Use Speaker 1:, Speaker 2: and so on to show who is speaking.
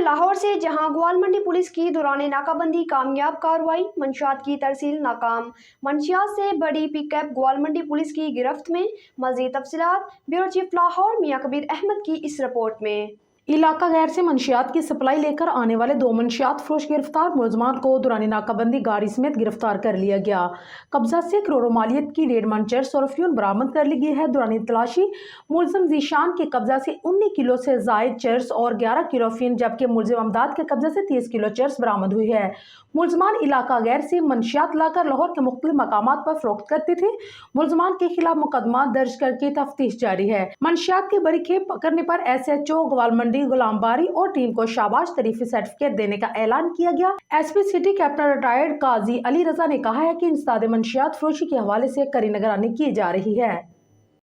Speaker 1: लाहौर से, जहां ग्वालमंडी पुलिस की दौरान नाकाबंदी कामयाब कार्रवाई, मंशियात की तरसील नाकाम। मंशियात से बड़ी पिकअप ग्वालमंडी पुलिस की गिरफ्त में। मज़ीद तफसीलात ब्यूरो चीफ लाहौर मियां कबीर अहमद की इस रिपोर्ट में।
Speaker 2: इलाका गैर से मंशियात की सप्लाई लेकर आने वाले 2 मंशियात फरोश गिरफ्तार। मुलजमान को दौरान नाकाबंदी गाड़ी समेत गिरफ्तार कर लिया गया। कब्जा से करोड़ों मालियत की 1.5 मन चरस और अफीम बरामद कर ली गई है। दौरान तलाशी मुलजम जीशान के कब्जा से 19 किलो से जायद चरस और 11 किलो अफीम, जबकि मुलजिम अमदाद के कब्जा से 30 किलो चरस बरामद हुई है। मुलजमान इलाका गैर से मंशियात लाकर लाहौर के मुख्तलिफ मकामात पर फरोख्त करते थे। मुलजमान के खिलाफ मुकदमा दर्ज करके तफ्तीश जारी है। मंशियात के बड़ी खेप पकड़ने पर SHO ग्वालमंडी गुलाम बारी और टीम को शाबाश तरीफी सर्टिफिकेट देने का ऐलान किया गया। SP सिटी कैप्टन रिटायर्ड काजी अली रजा ने कहा है कि इंसदाद मंशियात फरोशी के हवाले से कड़ी निगरानी की जा रही है।